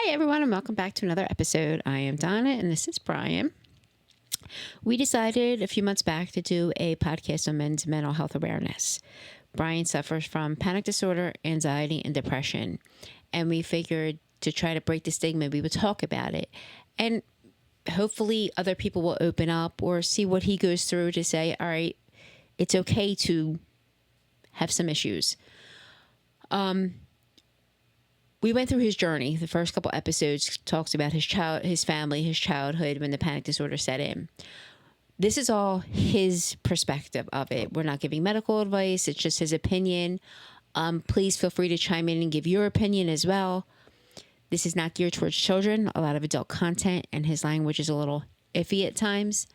Hi, everyone, and welcome back to another episode. I am Donna, and this is Brian. We decided a few months back to do a podcast on men's mental health awareness. Brian suffers from panic disorder, anxiety, and depression. And we figured to try to break the stigma, we would talk about it. And hopefully other people will open up or see what he goes through to say, all right, it's okay to have some issues. We went through his journey. The first couple episodes talks about his family, his childhood when the panic disorder set in. This is all his perspective of it. We're not giving medical advice. It's just his opinion. Please feel free to chime in and give your opinion as well. This is not geared towards children. A lot of adult content, and his language is a little iffy at times.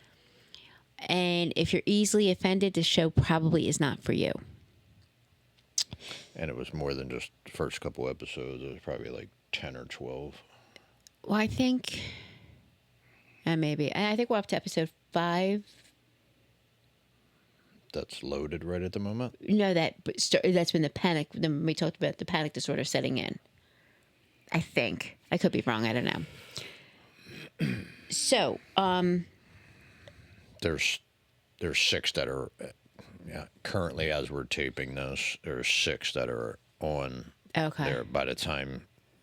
And if you're easily offended, this show probably is not for you. And it was more than just the first couple episodes. It was probably like 10 or 12. Well, I think, I think we're up to episode 5. That's loaded right at the moment? No, that's when then we talked about the panic disorder setting in. I think. I could be wrong. I don't know. So, There's 6 that are, currently as we're taping this, there's 6 that are on okay. there. By the time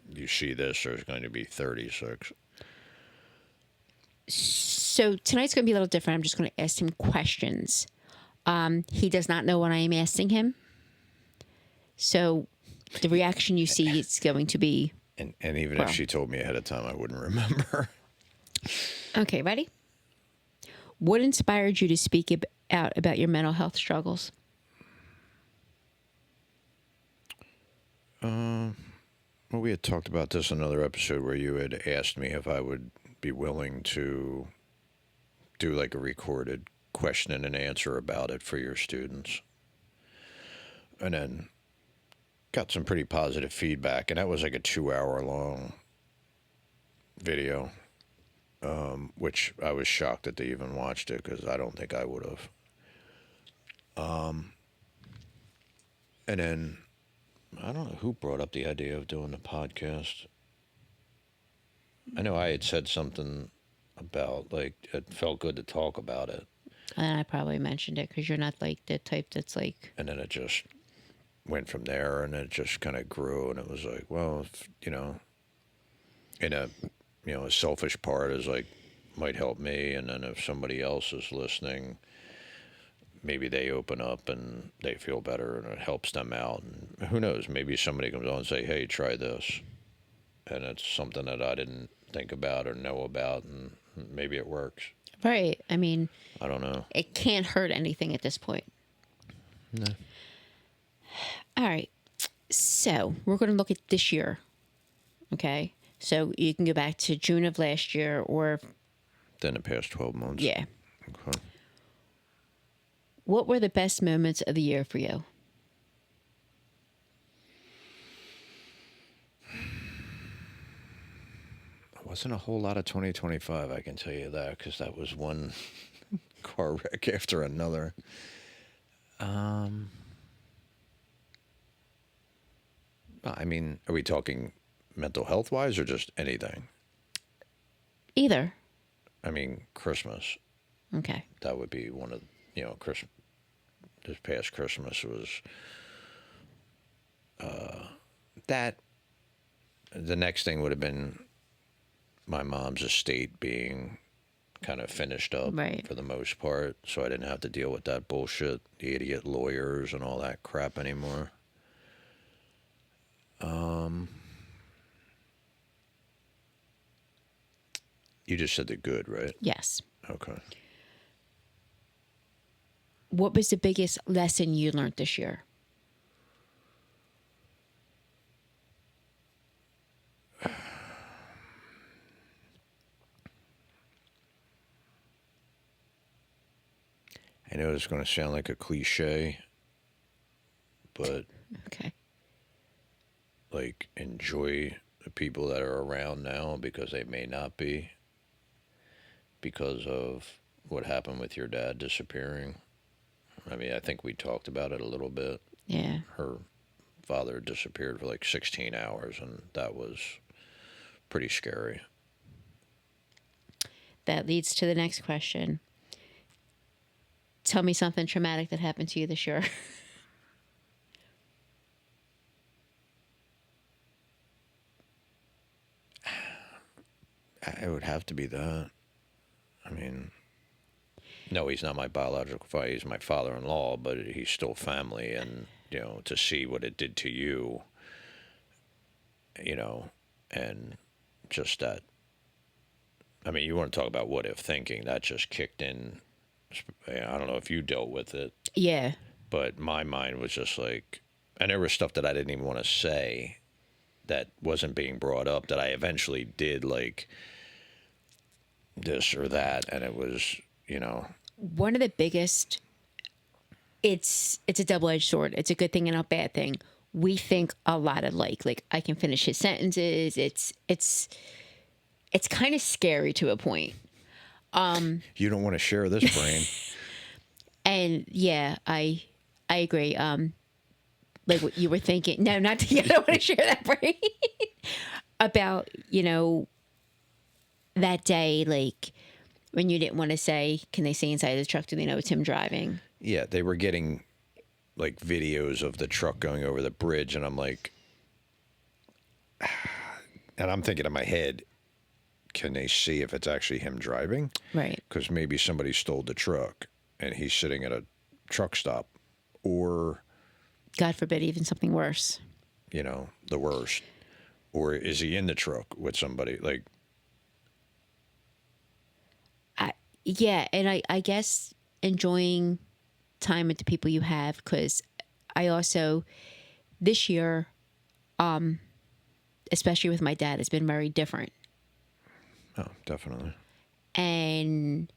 you see this, there's going to be 36. So tonight's going to be a little different. I'm just going to ask him questions. He does not know what I am asking him. So the reaction you see is going to be... And even if she told me ahead of time, I wouldn't remember. Okay, ready? What inspired you to speak out about your mental health struggles? Well, we had talked about this in another episode where you had asked me if I would be willing to do like a recorded question and answer about it for your students. And then got some pretty positive feedback, and that was like a 2-hour long video, which I was shocked that they even watched it because I don't think I would have. And then I don't know who brought up the idea of doing the podcast. I know I had said something about like it felt good to talk about it. And I probably mentioned it because you're not like the type that's like... And then it just went from there, and it just kind of grew, and it was like, well, if, in a, a selfish part is like, might help me, and then if somebody else is listening, maybe they open up and they feel better, and it helps them out, and who knows, maybe somebody comes on and say, hey, try this, and it's something that I didn't think about or know about, and maybe it works. Right. I mean... I don't know. It can't hurt anything at this point. No. All right. So we're going to look at this year. Okay. So you can go back to June of last year or... Then the past 12 months. Yeah. Okay. What were the best moments of the year for you? Wasn't a whole lot of 2025, I can tell you that, because that was one car wreck after another. I mean, are we talking mental health wise or just anything? Either. I mean, Christmas. Okay. That would be one of, Christmas. This past Christmas was that. The next thing would have been my mom's estate being kind of finished up for the most part, so I didn't have to deal with that bullshit, the idiot lawyers and all that crap anymore. You just said the good, right? Yes. Okay. What was the biggest lesson you learned this year? I know it's going to sound like a cliche, but okay, like, enjoy the people that are around now because they may not be, because of what happened with your dad disappearing. I mean, I think we talked about it a little bit. Yeah. Her father disappeared for like 16 hours, and that was pretty scary. That leads to the next question. Tell me something traumatic that happened to you this year. It would have to be that. I mean, no, he's not my biological father. He's my father-in-law, but he's still family. And, to see what it did to you, and just that. I mean, you want to talk about what if thinking. That just kicked in. I don't know if you dealt with it. Yeah. But my mind was just like, and there was stuff that I didn't even want to say that wasn't being brought up that I eventually did, like this or that. And it was, One of the biggest, it's a double-edged sword. It's a good thing and a bad thing. We think a lot alike. Like, I can finish his sentences. It's kind of scary to a point. You don't want to share this brain. And yeah, I agree. Like what you were thinking. No, not to, I don't want to share that brain about, that day, like when you didn't want to say, can they see inside the truck? Do they know it's him driving? Yeah, they were getting like videos of the truck going over the bridge, and I'm like, and I'm thinking in my head, can they see if it's actually him driving? Right. Because maybe somebody stole the truck and he's sitting at a truck stop, or God forbid, even something worse. The worst. Or is he in the truck with somebody? Like, yeah, and I guess enjoying time with the people you have, because I also, this year, especially with my dad, it's been very different. oh, definitely. And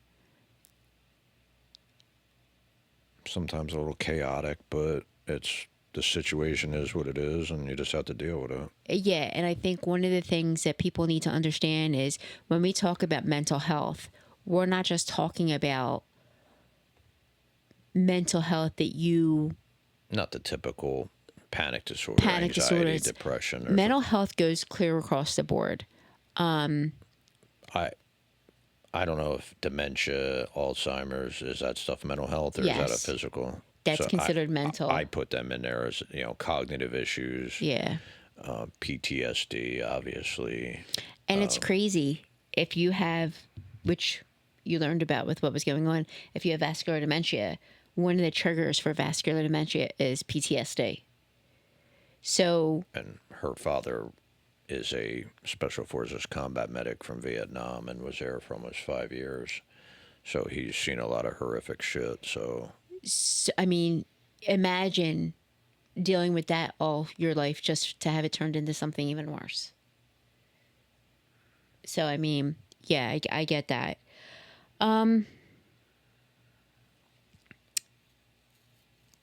Sometimes a little chaotic, but the situation is what it is, and you just have to deal with it. yeah, and I think one of the things that people need to understand is when we talk about mental health, we're not just talking about mental health that you... Not the typical panic disorder, anxiety, disorders. depression. Mental health goes clear across the board. I don't know if dementia, Alzheimer's, is that stuff mental health, or is that a Yes. physical? That's considered mental. I put them in there as, cognitive issues. Yeah. PTSD, obviously. And it's crazy if you have, which you learned about with what was going on, if you have vascular dementia, one of the triggers for vascular dementia is PTSD. So... And her father is a Special Forces combat medic from Vietnam and was there for almost 5 years. So he's seen a lot of horrific shit. So I mean, imagine dealing with that all your life just to have it turned into something even worse. So, I mean, yeah, I get that. And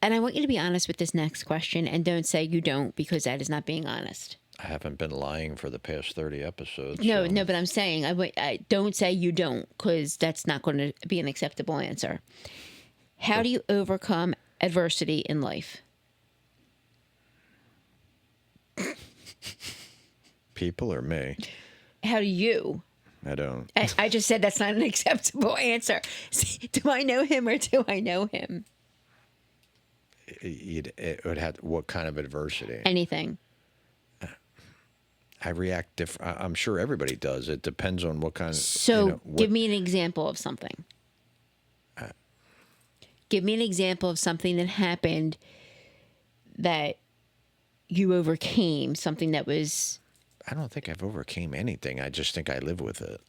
I want you to be honest with this next question, and don't say you don't, because that is not being honest. I haven't been lying for the past 30 episodes. No, so. no, but I'm saying I don't say you don't, because that's not going to be an acceptable answer. How do you overcome adversity in life? People or me? How do you? I don't. I just said that's not an acceptable answer. See, do I know him or do I know him? It would have, what kind of adversity? Anything. I react different. I'm sure everybody does. It depends on what kind of. So give me an example of something. Give me an example of something that happened that you overcame, something that was... I don't think I've overcame anything. I just think I live with it.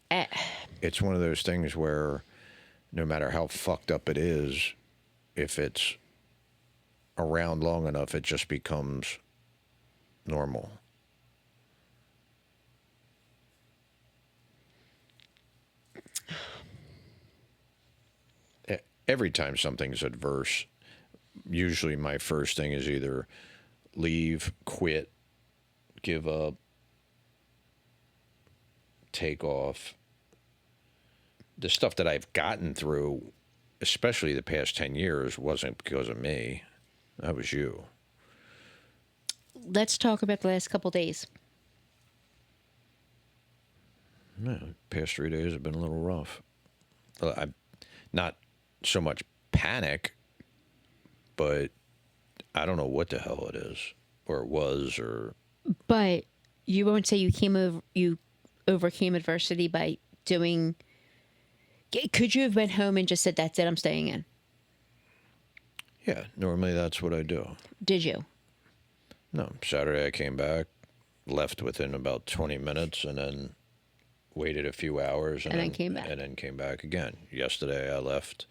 It's one of those things where no matter how fucked up it is, if it's around long enough, it just becomes normal. Every time something's adverse, usually my first thing is either leave, quit, give up, take off. The stuff that I've gotten through, especially the past 10 years, wasn't because of me. That was you. Let's talk about the last couple days. Past 3 days have been a little rough. I'm not so much panic, but I don't know what the hell it is, or it was, or But you won't say you overcame adversity by doing. Could you have went home and just said, "That's it, I'm staying in"? yeah. Normally that's what I do. Did you? No, Saturday I came back, left within about 20 minutes, and then waited a few hours, And then came back. and then came back again. Yesterday I left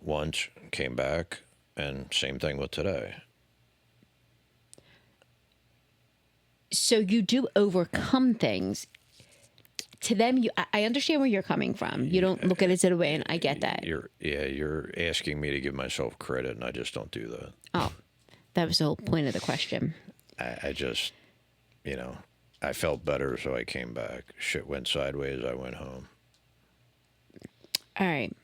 once, came back, and same thing with today. So you do overcome things. To them, I understand where you're coming from. You don't look at it as a win. I get that. You're asking me to give myself credit, and I just don't do that. Oh, that was the whole point of the question. I just, I felt better, so I came back. Shit went sideways. I went home. All right.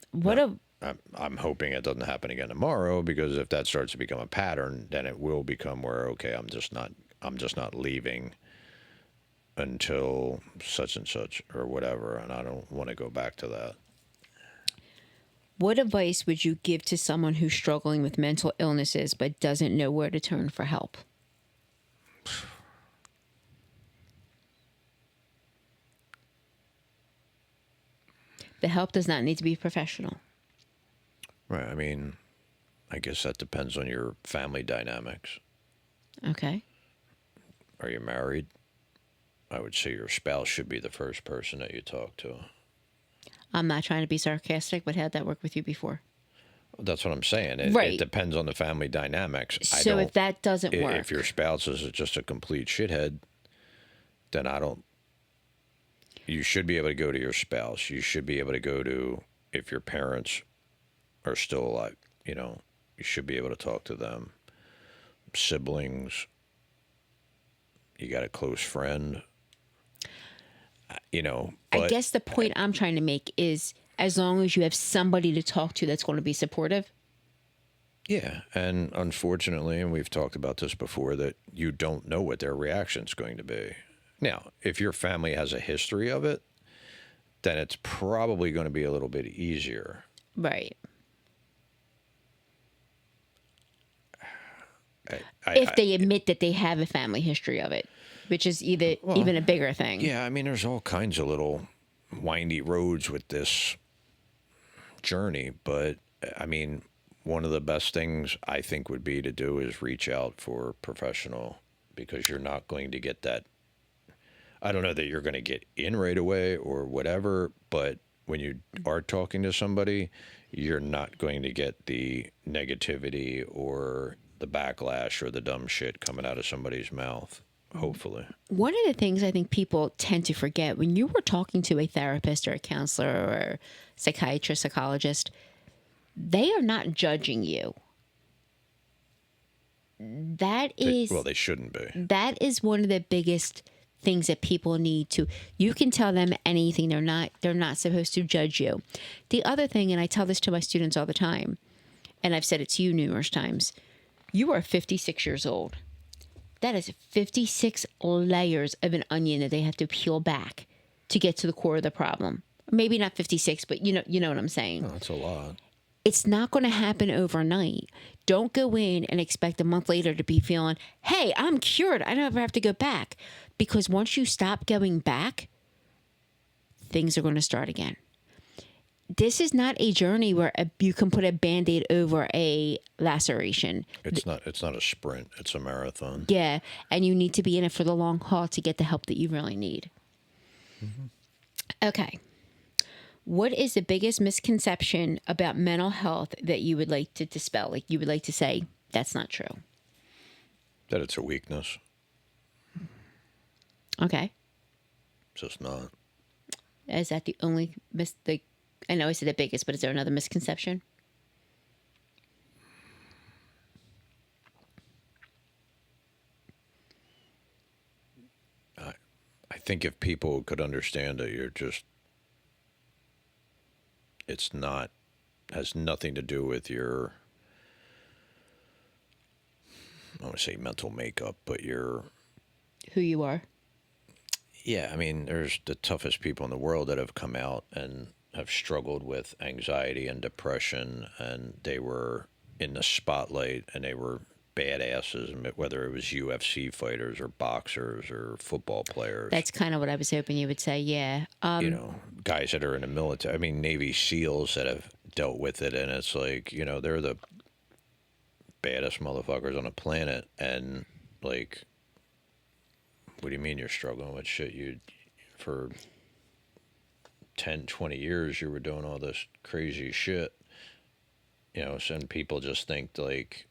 I'm hoping it doesn't happen again tomorrow, because if that starts to become a pattern, then it will become where, okay, I'm just not leaving until such and such or whatever, and I don't want to go back to that. What advice would you give to someone who's struggling with mental illnesses but doesn't know where to turn for help? The help does not need to be professional. Right. I mean, I guess that depends on your family dynamics. Okay. Are you married? I would say your spouse should be the first person that you talk to. I'm not trying to be sarcastic, but how'd that work with you before? That's what I'm saying. It depends on the family dynamics. So if that doesn't work. If your spouse is just a complete shithead, then you should be able to go to your spouse. You should be able to go to, if your parents are still alive, you should be able to talk to them. Siblings, you got a close friend, but I guess the point I'm trying to make is, as long as you have somebody to talk to that's going to be supportive. yeah. And unfortunately, and we've talked about this before, that you don't know what their reaction's going to be. Now, if your family has a history of it, then it's probably going to be a little bit easier. Right. If they admit that they have a family history of it, which is even a bigger thing. Yeah, I mean, there's all kinds of little windy roads with this journey, but I mean, one of the best things I think would be to do is reach out for professional, because you're not going to get that. I don't know that you're going to get in right away or whatever, but when you are talking to somebody, you're not going to get the negativity or the backlash or the dumb shit coming out of somebody's mouth, hopefully. One of the things I think people tend to forget, when you were talking to a therapist or a counselor or psychiatrist, psychologist, they are not judging you. They shouldn't be. That is one of the biggest things that people need to. You can tell them anything. They're not supposed to judge you. The other thing, and I tell this to my students all the time, and I've said it to you numerous times, you are 56 years old. That is 56 layers of an onion that they have to peel back to get to the core of the problem. Maybe not 56, but you know what I'm saying. Oh, that's a lot. It's not going to happen overnight. Don't go in and expect a month later to be feeling, hey, I'm cured. I don't ever have to go back. Because once you stop going back, things are going to start again. This is not a journey where you can put a Band-Aid over a laceration. It's not a sprint. It's a marathon. Yeah, and you need to be in it for the long haul to get the help that you really need. Mm-hmm. Okay. What is the biggest misconception about mental health that you would like to dispel? Like, you would like to say, that's not true. That it's a weakness. Okay. It's just not. Is that the only I know I said the biggest, but is there another misconception? I think if people could understand that has nothing to do with your, I don't want to say mental makeup, but who you are. Yeah, I mean, there's the toughest people in the world that have come out and have struggled with anxiety and depression, and they were in the spotlight and they were badasses, whether it was UFC fighters or boxers or football players. That's kind of what I was hoping you would say. Yeah. Guys that are in the military. I mean, Navy SEALs that have dealt with it, and it's like, they're the baddest motherfuckers on the planet, and like, what do you mean you're struggling with shit? For 10, 20 years, you were doing all this crazy shit, and people just think like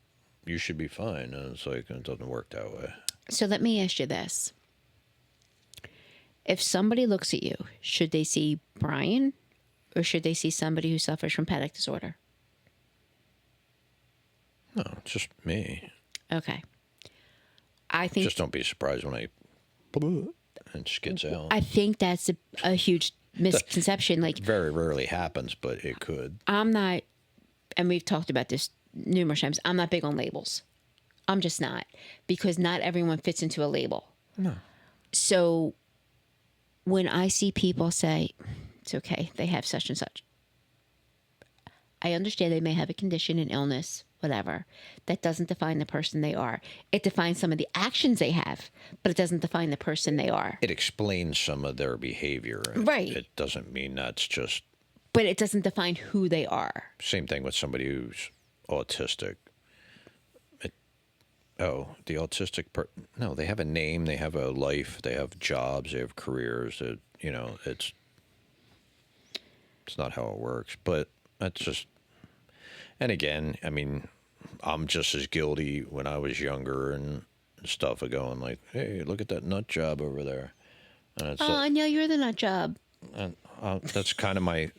you should be fine, and it's like, it doesn't work that way. So let me ask you this. If somebody looks at you, should they see Brian or should they see somebody who suffers from panic disorder? No, it's just me. Okay. I think Just don't be surprised when and skids out. I think that's a huge misconception. Like, Very rarely happens, but it could. I'm not, and we've talked about this numerous times, I'm not big on labels. I'm just not, because not everyone fits into a label. No. So when I see people say, it's okay, they have such and such, I understand they may have a condition, an illness, whatever. That doesn't define the person they are. It defines some of the actions they have, but it doesn't define the person they are. It explains some of their behavior. Right. It doesn't mean that's just. But it doesn't define who they are. Same thing with somebody who's autistic. The autistic no, they have a name, they have a life, they have jobs, they have careers. It's not how it works. But that's just. And again, I mean, I'm just as guilty when I was younger and stuff of going like, hey, look at that nut job over there. And it's Oh, no, you're the nut job. and that's kind of my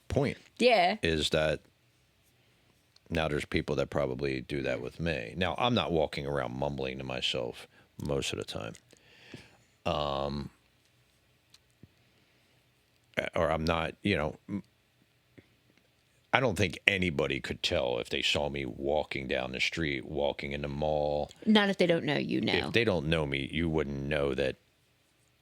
point. Yeah. Is that now there's people that probably do that with me. Now, I'm not walking around mumbling to myself most of the time. Or I'm not, I don't think anybody could tell if they saw me walking down the street, walking in the mall. Not if they don't know you know. If they don't know me, you wouldn't know that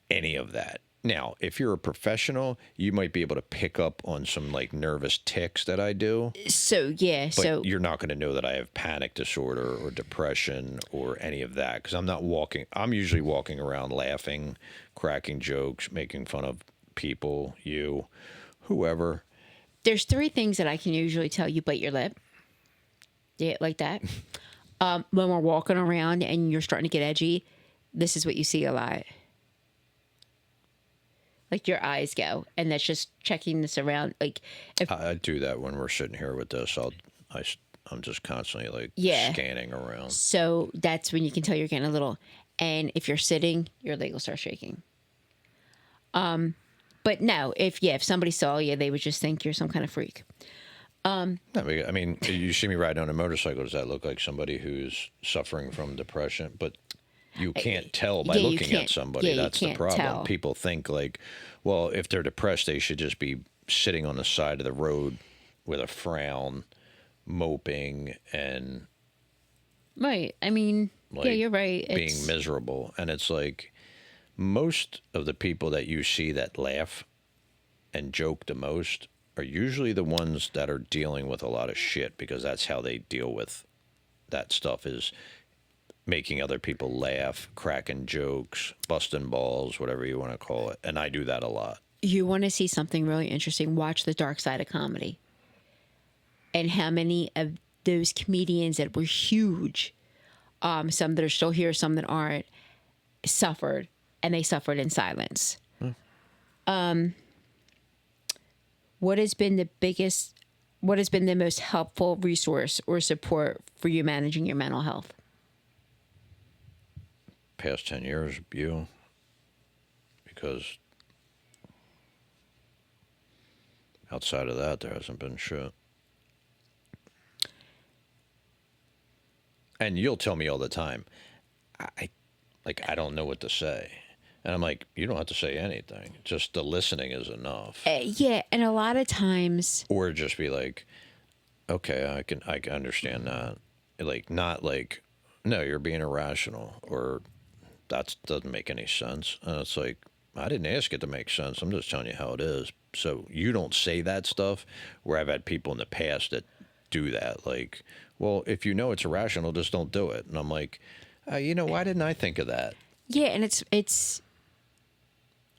any of that. Now, if you're a professional, you might be able to pick up on some like nervous tics that I do. So, yeah. But you're not going to know that I have panic disorder or depression or any of that, because I'm usually walking around laughing, cracking jokes, making fun of people, whoever. There's 3 things that I can usually tell you bite your lip. Yeah, like that. When we're walking around and you're starting to get edgy, this is what you see a lot. Like your eyes go, and that's just checking this around. Like, if I do that when we're sitting here with this. I'm just constantly like scanning around. So that's when you can tell you're getting a little. And if you're sitting, your leg will start shaking. But no, if somebody saw you, they would just think you're some kind of freak. I mean, you see me riding on a motorcycle. Does that look like somebody who's suffering from depression? But you can't tell by looking at somebody. That's the problem. Tell. People think like, well, if they're depressed, they should just be sitting on the side of the road with a frown, moping, and Right. I mean, like, yeah, you're right. being miserable. And it's like most of the people that you see that laugh and joke the most are usually the ones that are dealing with a lot of shit, because that's how they deal with that stuff, is making other people laugh, cracking jokes, busting balls, whatever you want to call it. And I do that a lot. You want to see something really interesting, watch The Dark Side of Comedy. And how many of those comedians that were huge, some that are still here, some that aren't, suffered, and they suffered in silence. What has been the most helpful resource or support for you managing your mental health? Past 10 years, because outside of that, there hasn't been shit. And you'll tell me all the time, I don't know what to say. And I'm like, you don't have to say anything. Just the listening is enough. Yeah, and a lot of times, Or just be like, okay, I can understand that. Like, not like, no, you're being irrational, or that doesn't make any sense. And it's like, I didn't ask it to make sense. I'm just telling you how it is. So you don't say that stuff, where I've had people in the past that do that. Like, well, if you know it's irrational, just don't do it. And I'm like, why didn't I think of that? Yeah, and it's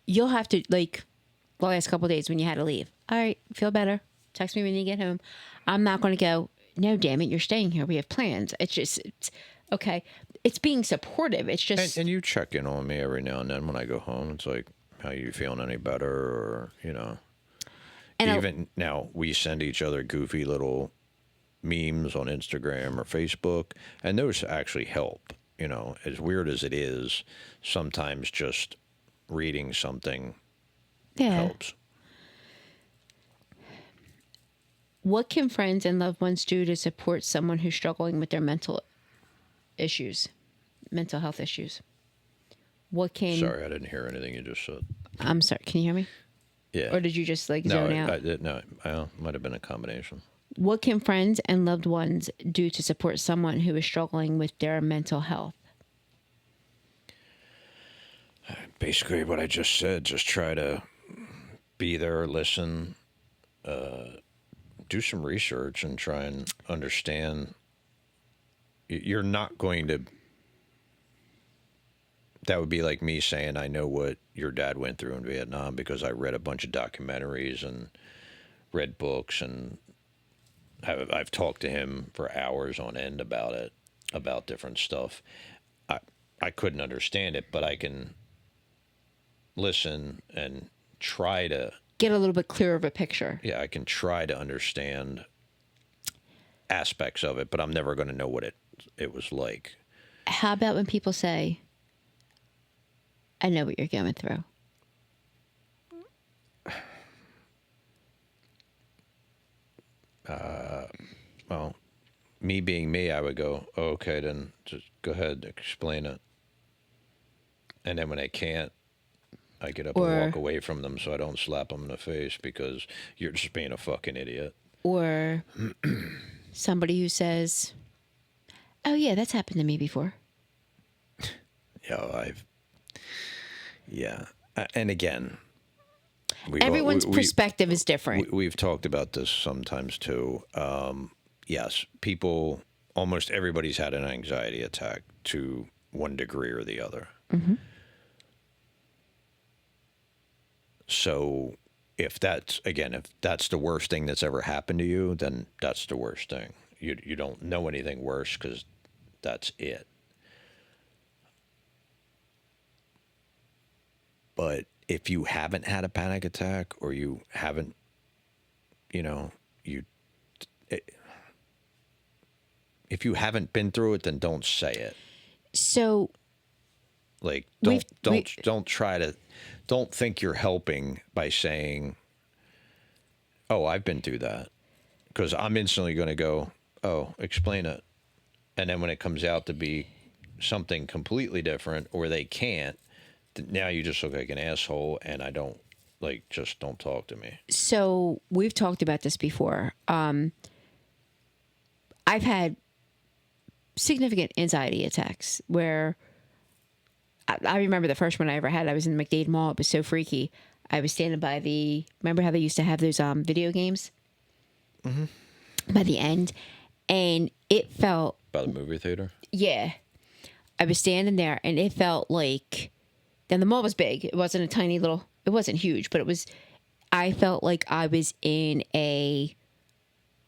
you'll have to, like, the last couple of days when you had to leave. All right, feel better. Text me when you get home. I'm not going to go, no, damn it, you're staying here. We have plans. It's okay. It's being supportive. It's just. And you check in on me every now and then when I go home. It's like, how you feeling any better? Or, And even now we send each other goofy little memes on Instagram or Facebook, and those actually help. As weird as it is, sometimes just reading something helps. What can friends and loved ones do to support someone who's struggling with their mental health issues? What can... Sorry, I didn't hear anything you just said. I'm sorry. Can you hear me? Yeah. Or did you just zone out? No, might have been a combination. What can friends and loved ones do to support someone who is struggling with their mental health? Basically what I just said, just try to be there, listen, do some research and try and understand. You're not going to... That would be like me saying I know what your dad went through in Vietnam because I read a bunch of documentaries and read books, and I've talked to him for hours on end about it, about different stuff. I couldn't understand it, but I can listen and try to get a little bit clearer of a picture. Yeah, I can try to understand aspects of it, but I'm never going to know what it was like. How about when people say, I know what you're going through? Well, me being me, I would go, oh, okay, then just go ahead, explain it. And then when I can't, I get up and walk away from them so I don't slap them in the face because you're just being a fucking idiot. Or somebody who says, oh, yeah, that's happened to me before. Yeah. And again, everyone's perspective is different. We've talked about this sometimes too. Yes, people, almost everybody's had an anxiety attack to one degree or the other. Mm-hmm. So if that's the worst thing that's ever happened to you, then that's the worst thing. You don't know anything worse because that's it. But if you haven't had a panic attack or you haven't, if you haven't been through it, then don't say it. So, like, don't think you're helping by saying, oh, I've been through that. Because I'm instantly going to go, oh, explain it. And then when it comes out to be something completely different or they can't, now you just look like an asshole, and I don't, just don't talk to me. So we've talked about this before. I've had significant anxiety attacks where I remember the first one I ever had. I was in the McDade Mall. It was so freaky. I was standing by remember how they used to have those video games? Mm-hmm. By the end. And it felt... By the movie theater? Yeah. I was standing there, and it felt like... Then the mall was big. It wasn't a tiny little... It wasn't huge, but it was... I felt like I was in a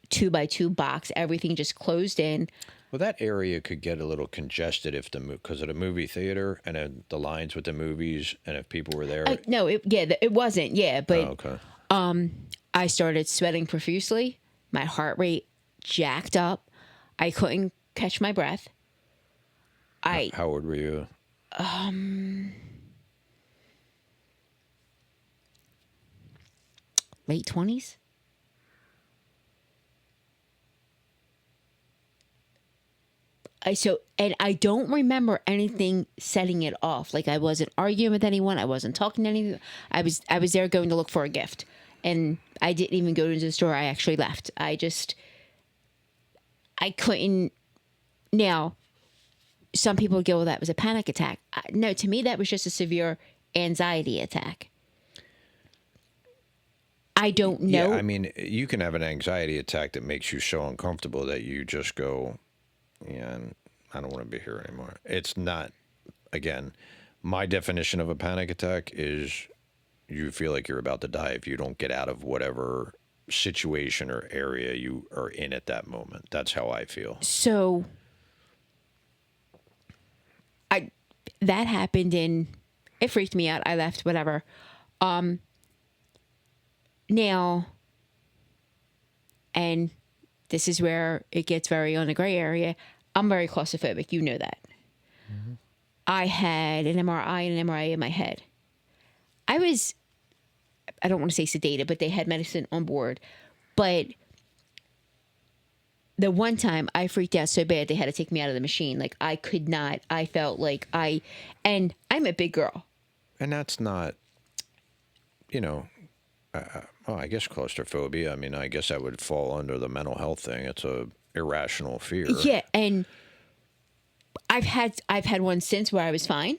2x2 box. Everything just closed in. Well, that area could get a little congested because of the movie theater and the lines with the movies, and if people were there. No, it wasn't. Yeah, but okay. I started sweating profusely. My heart rate jacked up. I couldn't catch my breath. How old were you? Late 20s. And I don't remember anything setting it off. Like, I wasn't arguing with anyone. I wasn't talking to anyone. I was there going to look for a gift. And I didn't even go to the store. I actually left. I couldn't. Now, some people go, well, that was a panic attack. No, to me, that was just a severe anxiety attack. I don't know. Yeah, I mean, you can have an anxiety attack that makes you so uncomfortable that you just go, yeah, I don't want to be here anymore. It's not, again, my definition of a panic attack is you feel like you're about to die if you don't get out of whatever situation or area you are in at that moment. That's how I feel. So that happened and it freaked me out. I left, whatever. Now, and this is where it gets very on the gray area. I'm very claustrophobic. You know that. Mm-hmm. I had an MRI and an MRI in my head. I don't want to say sedated, but they had medicine on board. But the one time I freaked out so bad, they had to take me out of the machine. Like, I could not. I felt like and I'm a big girl. And that's not, you know, well, I guess claustrophobia. I mean, I guess that would fall under the mental health thing. It's a irrational fear. Yeah, and I've had one since where I was fine,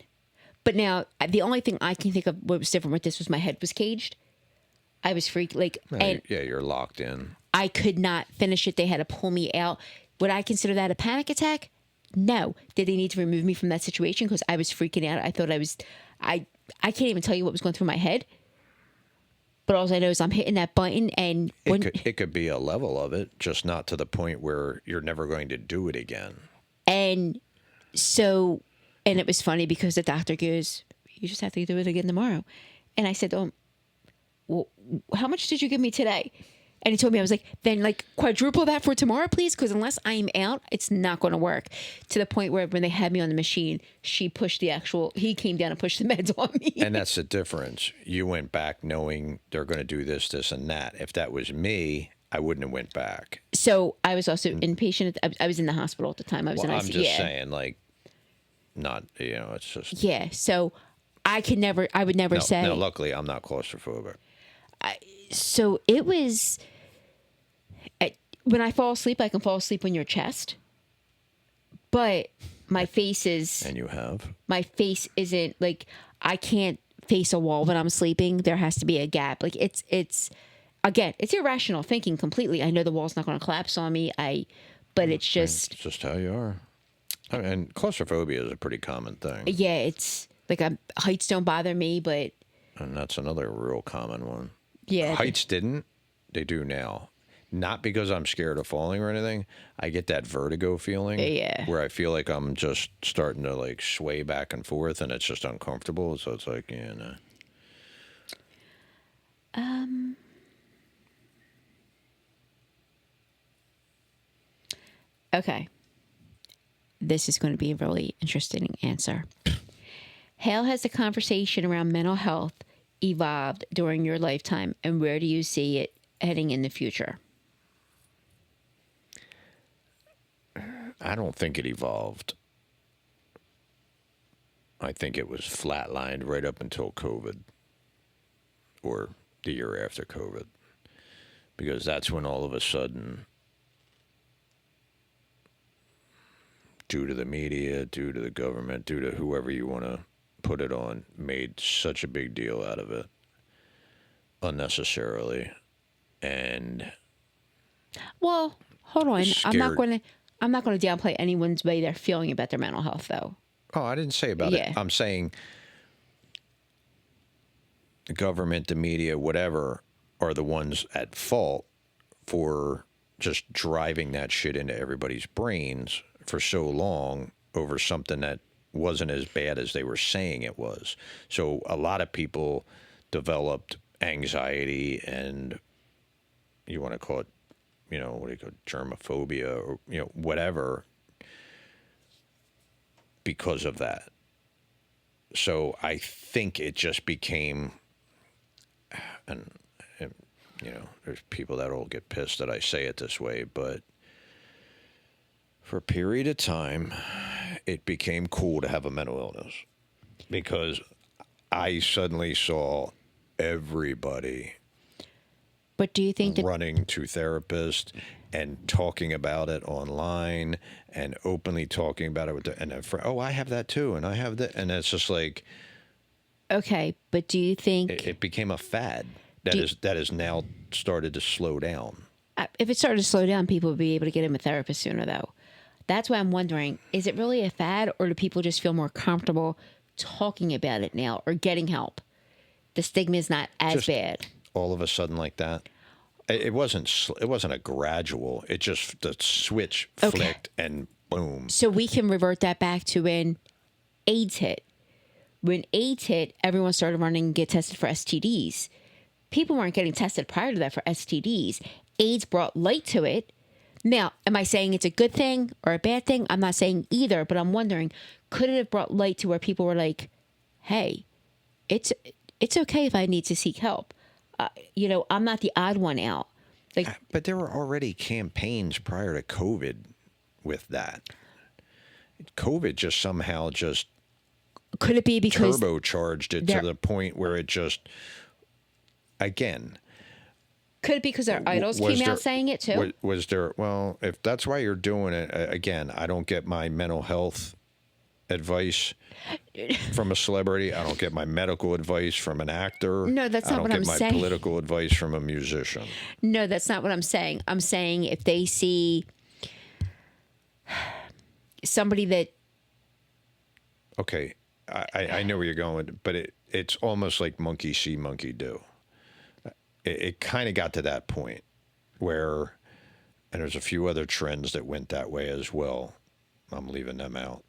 but now the only thing I can think of what was different with this was my head was caged. I was freaked, and yeah, you're locked in. I could not finish it. They had to pull me out. Would I consider that a panic attack? No. Did they need to remove me from that situation because I was freaking out? I thought I can't even tell you what was going through my head. But all I know is I'm hitting that button, and it could be a level of it, just not to the point where you're never going to do it again. And so, and it was funny because the doctor goes, "You just have to do it again tomorrow," and I said, "Oh, well, how much did you give me today?" And he told me, I was like, then quadruple that for tomorrow, please. Because unless I'm out, it's not going to work. To the point where when they had me on the machine, he came down and pushed the meds on me. And that's the difference. You went back knowing they're going to do this, this, and that. If that was me, I wouldn't have went back. So I was also inpatient. I was in the hospital at the time. I was in ICU. I'm just saying, not, it's just. Yeah. So I would never say. No, luckily, I'm not claustrophobic. So it was, when I fall asleep, I can fall asleep on your chest, but my face is. And you have? My face isn't, I can't face a wall when I'm sleeping. There has to be a gap. Again, it's irrational thinking completely. I know the wall's not going to collapse on me. But it's just. It's just how you are. And claustrophobia is a pretty common thing. Yeah, it's heights don't bother me, but. And that's another real common one. Yeah. Heights didn't. They do now. Not because I'm scared of falling or anything. I get that vertigo feeling. Yeah. Where I feel like I'm just starting to sway back and forth and it's just uncomfortable. So it's no. Okay. This is going to be a really interesting answer. How has the conversation around mental health evolved during your lifetime, and where do you see it heading in the future? I don't think it evolved. I think it was flatlined right up until COVID or the year after COVID, because that's when all of a sudden, due to the media, due to the government, due to whoever you want to put it on, made such a big deal out of it unnecessarily. And well, hold on. I'm not going to downplay anyone's way they're feeling about their mental health, though. Oh, I didn't say about it. I'm saying the government, the media, whatever, are the ones at fault for just driving that shit into everybody's brains for so long over something that wasn't as bad as they were saying it was. So a lot of people developed anxiety and you want to call it, what do you call it, germophobia or, whatever, because of that. So I think it just became, and there's people that will get pissed that I say it this way, but for a period of time, it became cool to have a mental illness because I suddenly saw everybody but do you think running to therapists, and talking about it online and openly talking about it with and a friend, oh, I have that too, and I have that, and it's just like Okay, but do you think it became a fad that is now started to slow down. if it started to slow down, people would be able to get him a therapist sooner, though? That's why I'm wondering, is it really a fad, or do people just feel more comfortable talking about it now or getting help? The stigma is not as Just bad. all of a sudden like that. It wasn't a gradual. It just the switch flicked and boom. So we can revert that back to when AIDS hit. When AIDS hit, everyone started running and get tested for STDs. People weren't getting tested prior to that for STDs. AIDS brought light to it. Now, am I saying it's a good thing or a bad thing? I'm not saying either, but I'm wondering, could it have brought light to where people were like, hey, it's okay if I need to seek help. I'm not the odd one out. Like, But there were already campaigns prior to COVID with that. COVID just somehow just could it be because turbocharged it to the point where it just, again. Could it be because our idols came out saying it too? Was there, well, if that's why you're doing it, again, I don't get my mental health advice from a celebrity. I don't get my medical advice from an actor. No, that's not what I'm saying. I don't get my political advice from a musician. No, that's not what I'm saying. I'm saying if they see somebody that... Okay, I know where you're going with it, but it's almost like monkey see, monkey do. It kind of got to that point where, and there's a few other trends that went that way as well. I'm leaving them out.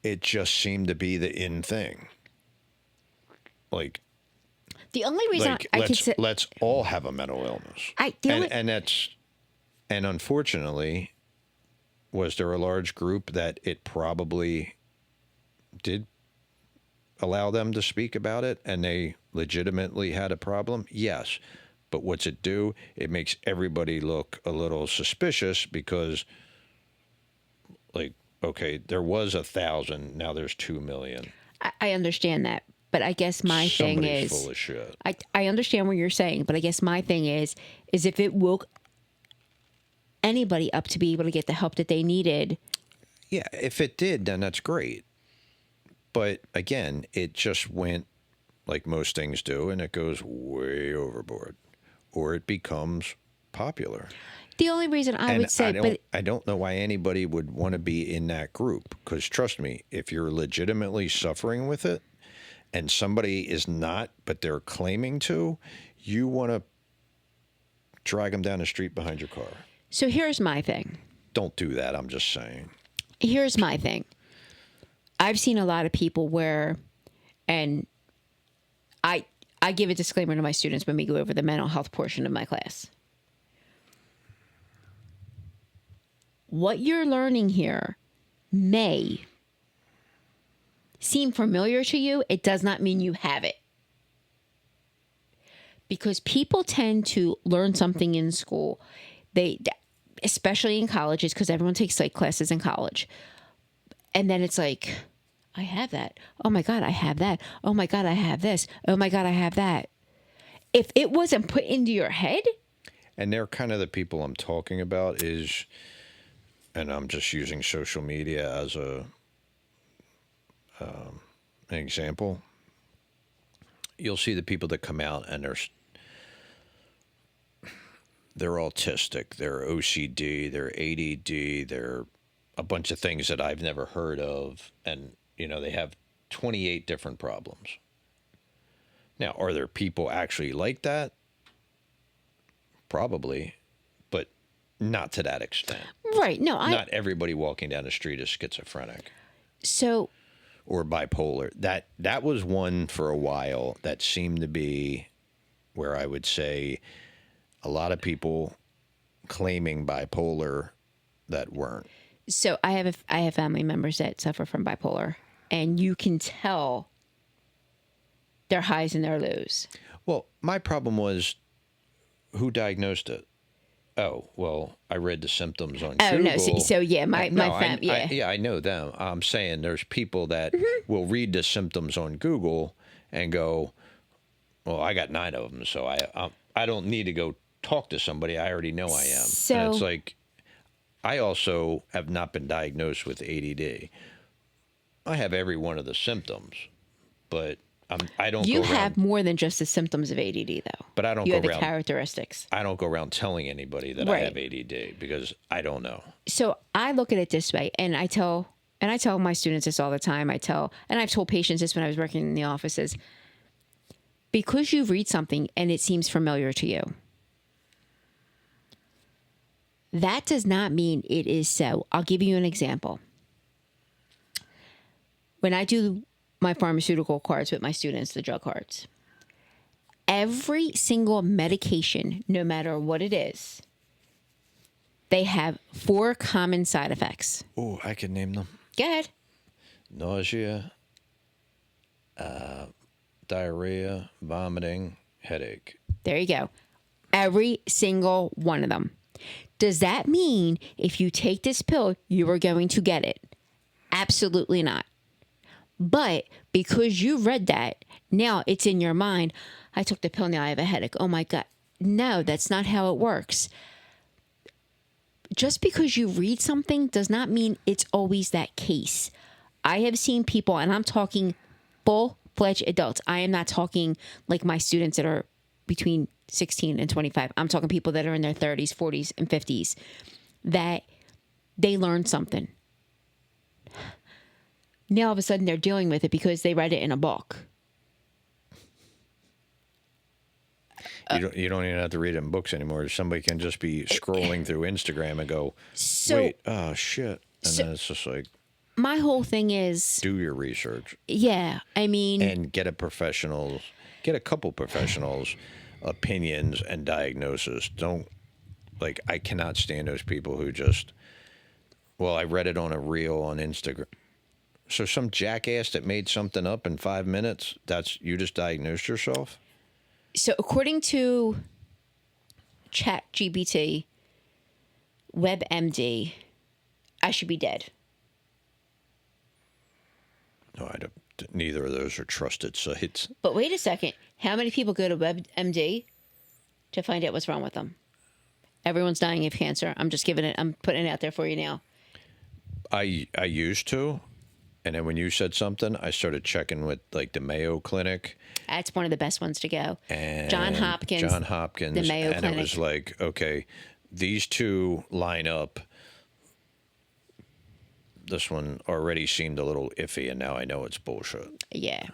It just seemed to be the in thing. Like, the only reason like, I could say, let's all have a mental illness. And unfortunately, was there a large group that it probably did allow them to speak about it and they legitimately had a problem? Yes. But what's it do? It makes everybody look a little suspicious because, like, okay, there was 1,000, now there's 2 million. I understand that, but I guess my thing is full of shit. I understand what you're saying, but I guess my thing is if it woke anybody up to be able to get the help that they needed. Yeah, if it did, then that's great. But again, it just went like most things do, and it goes way overboard, or it becomes popular. The only reason I would say, I don't know why anybody would want to be in that group. Because trust me, if you're legitimately suffering with it, and somebody is not, but they're claiming to, you want to drag them down the street behind your car. So here's my thing. Don't do that. I'm just saying. Here's my thing. I've seen a lot of people where, and I give a disclaimer to my students when we go over the mental health portion of my class. What you're learning here may seem familiar to you. It does not mean you have it. Because people tend to learn something in school. Especially in colleges, because everyone takes psych classes in college. And then it's like, I have that. Oh my God, I have that. Oh my God, I have this. Oh my God, I have that. If it wasn't put into your head. And they're kind of the people I'm talking about is, and I'm just using social media as an example. You'll see the people that come out and they're autistic, they're OCD, they're ADD, they're a bunch of things that I've never heard of. And, they have 28 different problems. Now, are there people actually like that? Probably, but not to that extent. Right. No, not everybody walking down the street is schizophrenic. So. Or bipolar. That was one for a while that seemed to be where I would say a lot of people claiming bipolar that weren't. So I have family members that suffer from bipolar, and you can tell their highs and their lows. Well, my problem was, who diagnosed it? Oh, well, I read the symptoms on Google. No, so yeah, my family. I know them. I'm saying there's people that will read the symptoms on Google and go, well, I got 9 of them, so I don't need to go talk to somebody. I already know I am. So, And it's like, I also have not been diagnosed with ADD. I have every one of the symptoms, but I don't you go have around. more than just the symptoms of ADD, though. But I don't You go have the around. characteristics. I don't go around telling anybody that I Right. have ADD because I don't know. So I look at it this way, and I tell my students this all the time. And I've told patients this when I was working in the offices. Because you read something and it seems familiar to you, that does not mean it is so. I'll give you an example. When I do my pharmaceutical cards with my students, the drug cards, every single medication, no matter what it is, they have 4 common side effects. Oh, I can name them. Go ahead. Nausea, diarrhea, vomiting, headache. There you go. Every single one of them. Does that mean if you take this pill, you are going to get it? Absolutely not. But because you read that, now it's in your mind. I took the pill, now I have a headache. Oh my God. No, that's not how it works. Just because you read something does not mean it's always that case. I have seen people, and I'm talking full-fledged adults. I am not talking like my students that are between 16 and 25. I'm talking people that are in their 30s, 40s, and 50s, that they learned something. Now all of a sudden they're dealing with it because they read it in a book. You don't even have to read it in books anymore. Somebody can just be scrolling through Instagram and go, wait, oh shit. And then it's just like, my whole thing is, do your research. Yeah, I mean, and get a couple professionals' opinions and diagnosis. Don't, like, I cannot stand those people who just, well, I read it on a reel on Instagram. So some jackass that made something up in 5 minutes, you just diagnosed yourself? So according to ChatGPT, WebMD, I should be dead. No, I don't. Neither of those are trusted sites. But wait a second. How many people go to WebMD to find out what's wrong with them? Everyone's dying of cancer. I'm putting it out there for you now. I used to. And then when you said something, I started checking with like the Mayo Clinic. That's one of the best ones to go. And John Hopkins, the Mayo and Clinic. It was like, okay, these two line up. This one already seemed a little iffy, and now I know it's bullshit. Yeah.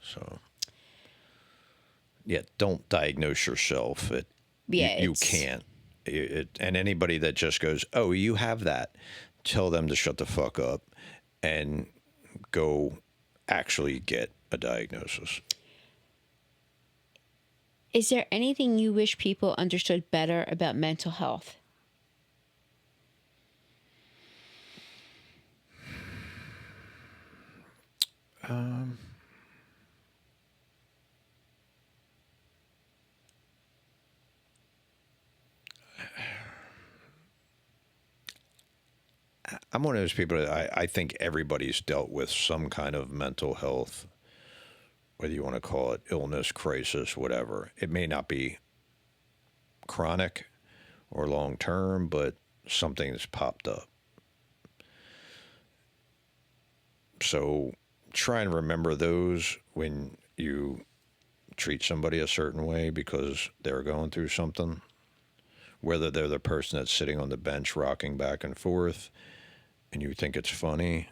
So, yeah, don't diagnose yourself. You can't. And anybody that just goes, oh, you have that, tell them to shut the fuck up and go actually get a diagnosis. Is there anything you wish people understood better about mental health? I'm one of those people that I think everybody's dealt with some kind of mental health, whether you want to call it illness, crisis, whatever. It may not be chronic or long term, but something that's popped up. So try and remember those when you treat somebody a certain way because they're going through something, whether they're the person that's sitting on the bench rocking back and forth and you think it's funny,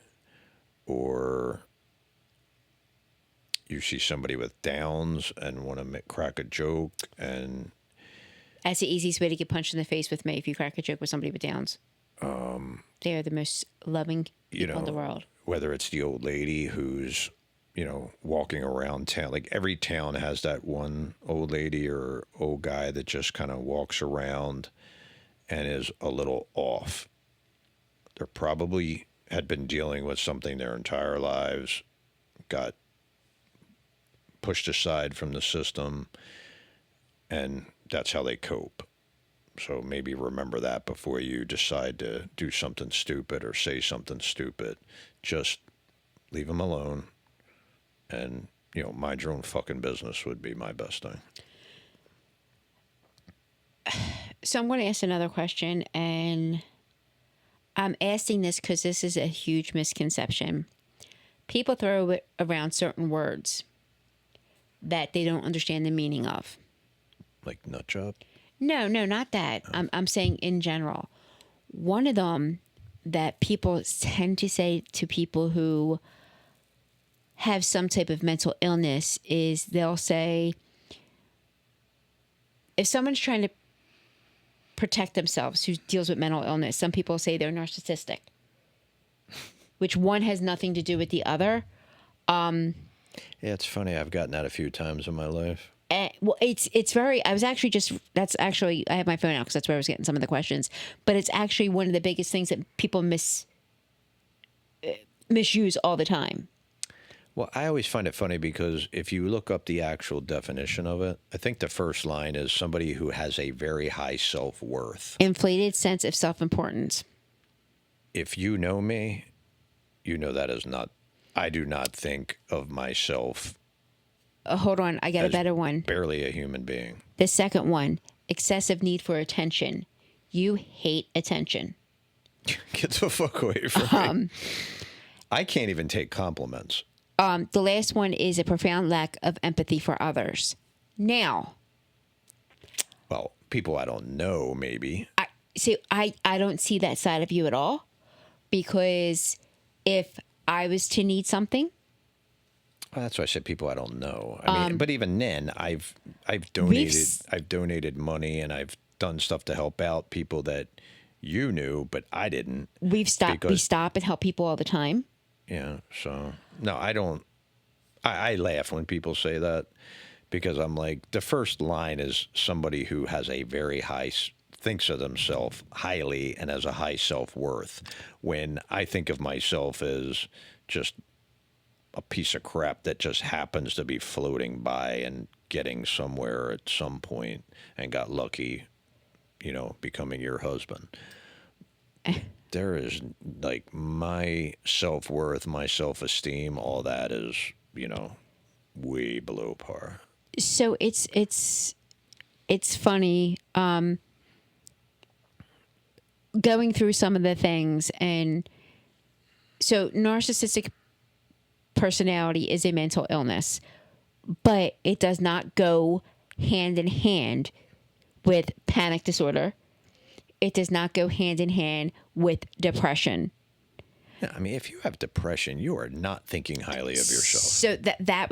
or you see somebody with Downs and want to crack a joke. And that's the easiest way to get punched in the face with me if you crack a joke with somebody with Downs. They are the most loving people in the world. Whether it's the old lady who's, walking around town. Like every town has that one old lady or old guy that just kind of walks around and is a little off. They probably had been dealing with something their entire lives, got pushed aside from the system, and that's how they cope. So maybe remember that before you decide to do something stupid or say something stupid. Just leave them alone and, mind your own fucking business would be my best thing. So I'm going to ask another question, and I'm asking this because this is a huge misconception. People throw around certain words that they don't understand the meaning of. Like nut job? No, not that. I'm saying in general. One of them that people tend to say to people who have some type of mental illness is they'll say, if someone's trying to protect themselves who deals with mental illness, some people say they're narcissistic, which one has nothing to do with the other. Yeah, it's funny. I've gotten that a few times in my life. Well, it's very. I was actually just. That's actually. I have my phone out because that's where I was getting some of the questions. But it's actually one of the biggest things that people misuse all the time. Well, I always find it funny because if you look up the actual definition of it, I think the first line is somebody who has a very high self-worth. Inflated sense of self-importance. If you know me, you know that is not. I do not think of myself. Hold on, I got a better one. Barely a human being. The second one, excessive need for attention. You hate attention. Get the fuck away from me. I can't even take compliments. The last one is a profound lack of empathy for others. Now, well, people I don't know, maybe. I don't see that side of you at all, because if I was to need something, well, that's why I said people I don't know. I mean, but even then, I've donated money and I've done stuff to help out people that you knew, but I didn't. We stop and help people all the time. Yeah. So no, I don't. I laugh when people say that because I'm like, the first line is somebody who has a very high, thinks of themselves highly and has a high self-worth. When I think of myself as just a piece of crap that just happens to be floating by and getting somewhere at some point and got lucky, becoming your husband. There is like my self-worth, my self-esteem, all that is, way below par. So it's funny going through some of the things, and so narcissistic personality is a mental illness, but it does not go hand in hand with panic disorder. It does not go hand in hand with depression. Yeah, I mean, if you have depression, you are not thinking highly of yourself. So that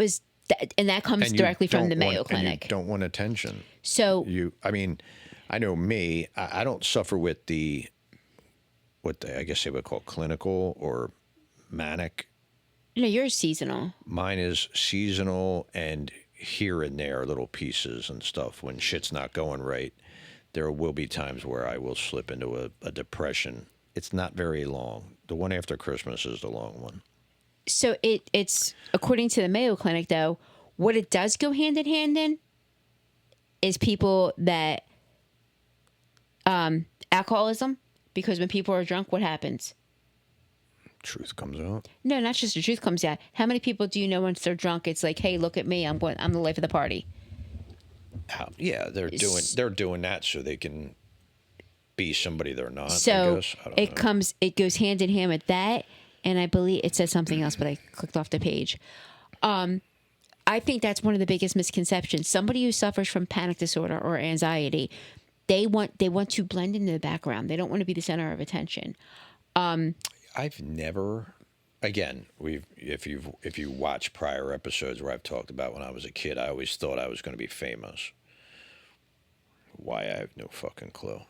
comes directly from the Mayo Clinic. And you don't want attention. So I know me. I don't suffer with I guess they would call clinical or manic. No, you're seasonal. Mine is seasonal and here and there little pieces and stuff. When shit's not going right, there will be times where I will slip into a depression. It's not very long. The one after Christmas is the long one. So it's according to the Mayo Clinic, though, what it does go hand in hand in is people that alcoholism, because when people are drunk, what happens? Truth comes out. No, not just the truth comes out. How many people do you know once they're drunk? It's like, hey, look at me. I'm the life of the party. Yeah, they're doing that so they can be somebody they're not. So I guess. I don't know. It goes hand in hand with that, and I believe it says something else, but I clicked off the page. I think that's one of the biggest misconceptions. Somebody who suffers from panic disorder or anxiety, they want to blend into the background. They don't want to be the center of attention. I've never. Again, if you watch prior episodes where I've talked about when I was a kid, I always thought I was going to be famous. Why, I have no fucking clue.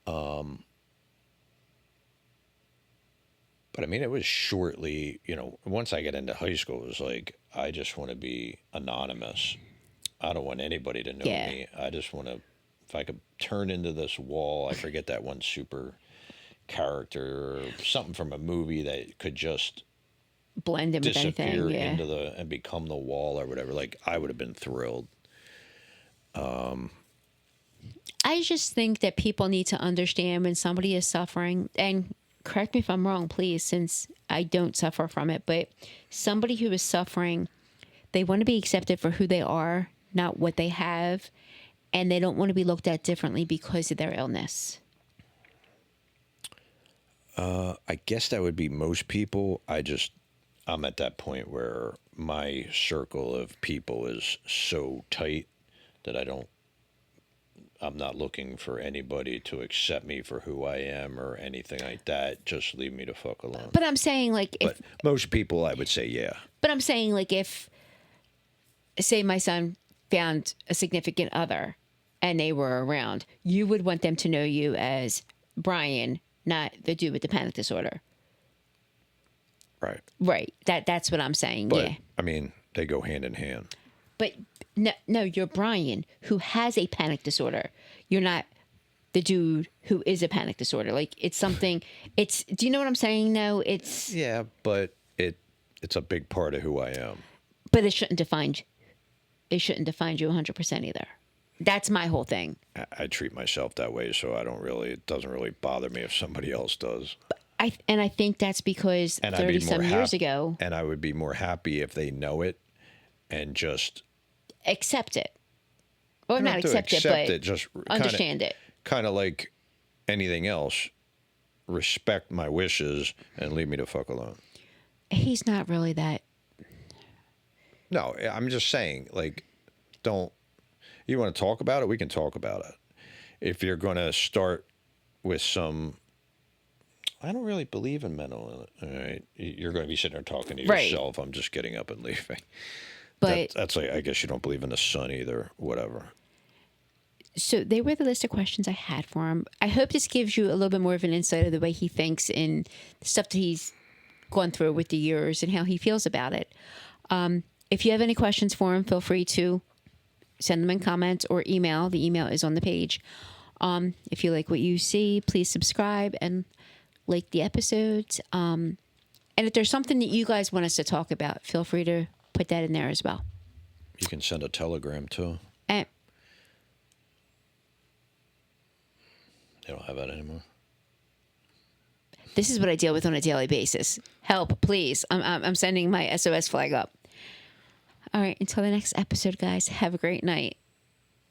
But I mean, it was shortly, once I got into high school, it was like, I just want to be anonymous. I don't want anybody to know me. I just want to, if I could turn into this wall, I forget that one super character or something from a movie that could just blend in with disappear anything, into and become the wall or whatever. Like, I would have been thrilled. I just think that people need to understand when somebody is suffering, and correct me if I'm wrong, please, since I don't suffer from it, but somebody who is suffering, they want to be accepted for who they are, not what they have. and they don't want to be looked at differently because of their illness? I guess that would be most people. I'm at that point where my circle of people is so tight that I'm not looking for anybody to accept me for who I am or anything like that. Just leave me the fuck alone. But I'm saying, like, But most people, I would say, yeah. but I'm saying, like, if, say, my son found a significant other and they were around, you would want them to know you as Brian, not the dude with the panic disorder. Right. Right. That's what I'm saying. But, yeah. I mean, they go hand in hand. But no, you're Brian who has a panic disorder. You're not the dude who is a panic disorder. Like, it's something. Do you know what I'm saying? No, it's. Yeah, but it's a big part of who I am. But it shouldn't define. It shouldn't define you 100% either. That's my whole thing. I treat myself that way, so it doesn't really bother me if somebody else does. I think that's because 30-some years ago. And I would be more happy if they know it and just accept it. Or not not accept it, but just understand it. Kind of like anything else, respect my wishes and leave me the fuck alone. He's not really that. No, I'm just saying, like, you want to talk about it? We can talk about it. If you're going to start with I don't really believe in mental illness. All right, you're going to be sitting there talking to yourself. I'm just getting up and leaving. But that's like, I guess you don't believe in the sun either. Whatever. So they were the list of questions I had for him. I hope this gives you a little bit more of an insight of the way he thinks and the stuff that he's gone through with the years and how he feels about it. If you have any questions for him, feel free to send them in comments or email. The email is on the page. If you like what you see, please subscribe and like the episodes. And if there's something that you guys want us to talk about, feel free to put that in there as well. You can send a telegram too. And they don't have that anymore. This is what I deal with on a daily basis. Help, please. I'm sending my SOS flag up. All right, until the next episode, guys, have a great night.